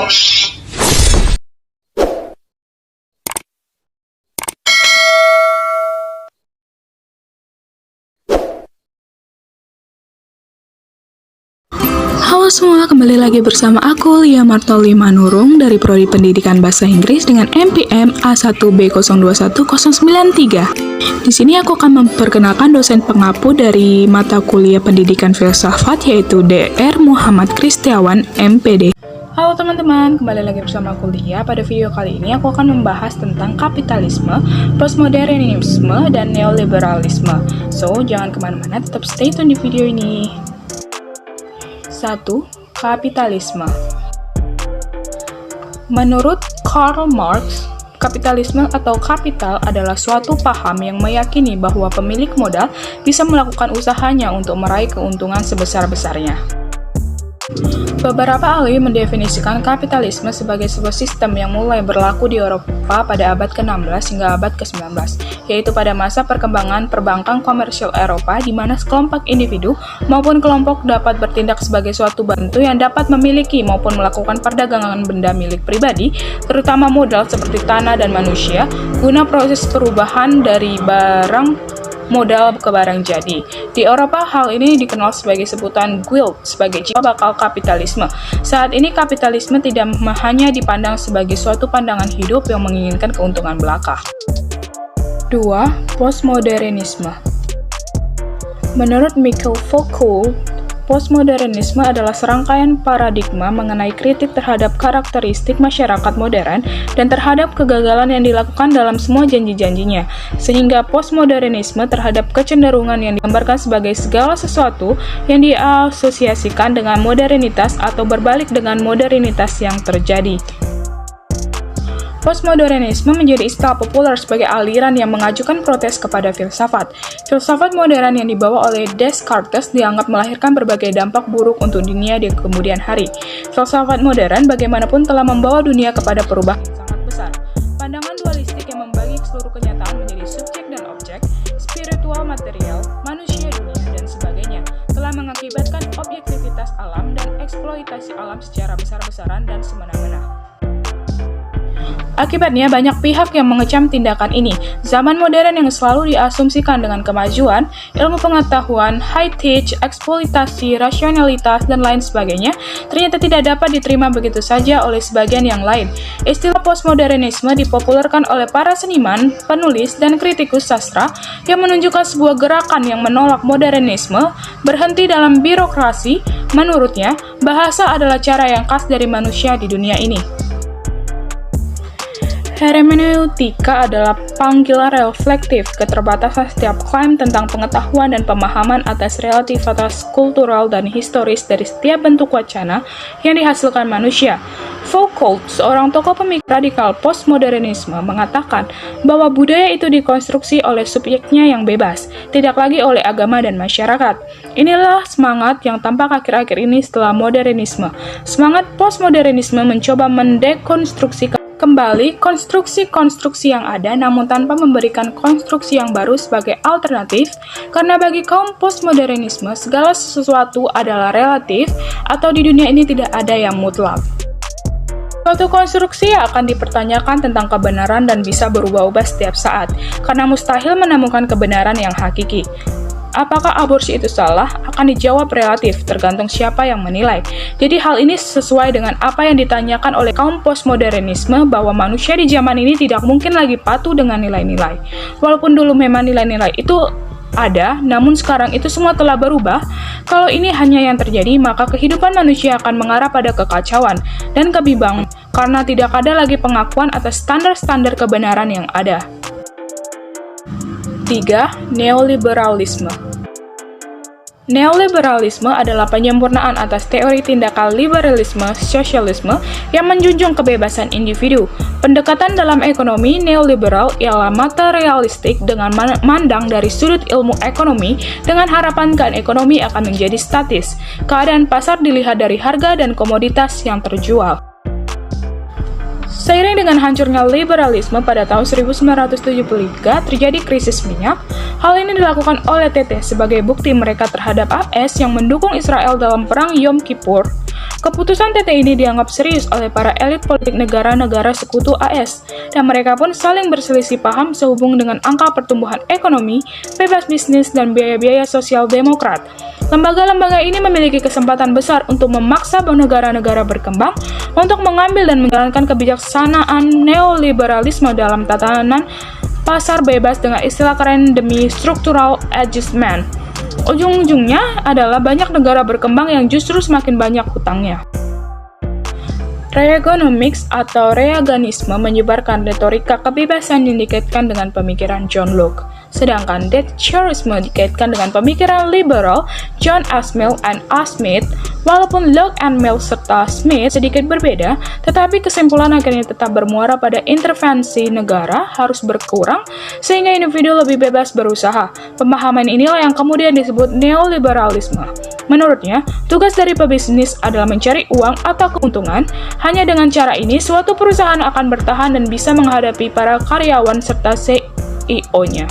Halo semua, kembali lagi bersama aku Lia Martoli Manurung dari Prodi Pendidikan Bahasa Inggris dengan NPM A1B021093. Di sini aku akan memperkenalkan dosen pengapu dari mata kuliah Pendidikan Filsafat yaitu Dr. Muhammad Kristiawan, MPD. Halo teman-teman, kembali lagi bersama aku Lia. Pada video kali ini aku akan membahas tentang kapitalisme, postmodernisme, dan neoliberalisme. So, jangan kemana-mana, tetap stay tune di video ini. 1. Kapitalisme. Menurut Karl Marx, kapitalisme atau kapital adalah suatu paham yang meyakini bahwa pemilik modal bisa melakukan usahanya untuk meraih keuntungan sebesar-besarnya. Beberapa ahli mendefinisikan kapitalisme sebagai sebuah sistem yang mulai berlaku di Eropa pada abad ke-16 hingga abad ke-19, yaitu pada masa perkembangan perbankan komersial Eropa di mana sekelompok individu maupun kelompok dapat bertindak sebagai suatu bantu yang dapat memiliki maupun melakukan perdagangan benda milik pribadi, terutama modal seperti tanah dan manusia, guna proses perubahan dari barang modal ke barang jadi. Di Eropa, hal ini dikenal sebagai sebutan guild, sebagai cikal bakal kapitalisme. Saat ini, kapitalisme tidak hanya dipandang sebagai suatu pandangan hidup yang menginginkan keuntungan belaka. 2. Postmodernisme. Menurut Michael Foucault, postmodernisme adalah serangkaian paradigma mengenai kritik terhadap karakteristik masyarakat modern dan terhadap kegagalan yang dilakukan dalam semua janji-janjinya, sehingga postmodernisme terhadap kecenderungan yang digambarkan sebagai segala sesuatu yang diasosiasikan dengan modernitas atau berbalik dengan modernitas yang terjadi. Postmodernisme menjadi istilah populer sebagai aliran yang mengajukan protes kepada filsafat. Filsafat modern yang dibawa oleh Descartes dianggap melahirkan berbagai dampak buruk untuk dunia di kemudian hari. Filsafat modern bagaimanapun telah membawa dunia kepada perubahan yang sangat besar. Pandangan dualistik yang membagi seluruh kenyataan menjadi subjek dan objek, spiritual material, manusia dunia, dan sebagainya, telah mengakibatkan objektivitas alam dan eksploitasi alam secara besar-besaran dan semena-mena. Akibatnya, banyak pihak yang mengecam tindakan ini. Zaman modern yang selalu diasumsikan dengan kemajuan, ilmu pengetahuan, high-tech, eksploitasi, rasionalitas, dan lain sebagainya, ternyata tidak dapat diterima begitu saja oleh sebagian yang lain. Istilah postmodernisme dipopulerkan oleh para seniman, penulis, dan kritikus sastra yang menunjukkan sebuah gerakan yang menolak modernisme, berhenti dalam birokrasi. Menurutnya, bahasa adalah cara yang khas dari manusia di dunia ini. Hermeneutika adalah panggilan reflektif keterbatasan setiap klaim tentang pengetahuan dan pemahaman atas relativitas kultural dan historis dari setiap bentuk wacana yang dihasilkan manusia. Foucault, seorang tokoh pemikir radikal postmodernisme, mengatakan bahwa budaya itu dikonstruksi oleh subjeknya yang bebas, tidak lagi oleh agama dan masyarakat. Inilah semangat yang tampak akhir-akhir ini setelah modernisme. Semangat postmodernisme mencoba mendekonstruksikan kembali konstruksi-konstruksi yang ada namun tanpa memberikan konstruksi yang baru sebagai alternatif, karena bagi kaum postmodernisme segala sesuatu adalah relatif atau di dunia ini tidak ada yang mutlak. Suatu konstruksi akan dipertanyakan tentang kebenaran dan bisa berubah-ubah setiap saat, karena mustahil menemukan kebenaran yang hakiki. Apakah aborsi itu salah? Akan dijawab relatif, tergantung siapa yang menilai. Jadi hal ini sesuai dengan apa yang ditanyakan oleh kaum postmodernisme bahwa manusia di zaman ini tidak mungkin lagi patuh dengan nilai-nilai. Walaupun dulu memang nilai-nilai itu ada, namun sekarang itu semua telah berubah. Kalau ini hanya yang terjadi, maka kehidupan manusia akan mengarah pada kekacauan dan kebimbangan karena tidak ada lagi pengakuan atas standar-standar kebenaran yang ada. 3. Neoliberalisme. Neoliberalisme adalah penyempurnaan atas teori tindakan liberalisme sosialisme yang menjunjung kebebasan individu. Pendekatan dalam ekonomi neoliberal ialah materialistik dengan mandang dari sudut ilmu ekonomi dengan harapan keadaan ekonomi akan menjadi statis. Keadaan pasar dilihat dari harga dan komoditas yang terjual. Seiring dengan hancurnya liberalisme pada tahun 1973 terjadi krisis minyak. Hal ini dilakukan oleh TT sebagai bukti mereka terhadap AS yang mendukung Israel dalam perang Yom Kippur. Keputusan TT ini dianggap serius oleh para elit politik negara-negara sekutu AS, dan mereka pun saling berselisih paham sehubung dengan angka pertumbuhan ekonomi, bebas bisnis, dan biaya-biaya sosial demokrat. Lembaga-lembaga ini memiliki kesempatan besar untuk memaksa negara-negara berkembang untuk mengambil dan menjalankan kebijaksanaan neoliberalisme dalam tatanan pasar bebas dengan istilah keren demi structural adjustment. Ujung-ujungnya adalah banyak negara berkembang yang justru semakin banyak hutangnya. Reaganomics atau Reaganisme menyebarkan retorika kebebasan yang dikaitkan dengan pemikiran John Locke, sedangkan Thatcherisme dikaitkan dengan pemikiran liberal John S. Mill and A. Smith. Walaupun Locke and Mill serta Smith sedikit berbeda, tetapi kesimpulan akhirnya tetap bermuara pada intervensi negara harus berkurang sehingga individu lebih bebas berusaha. Pemahaman inilah yang kemudian disebut neoliberalisme. Menurutnya, tugas dari pebisnis adalah mencari uang atau keuntungan. Hanya dengan cara ini, suatu perusahaan akan bertahan dan bisa menghadapi para karyawan serta CEO-nya.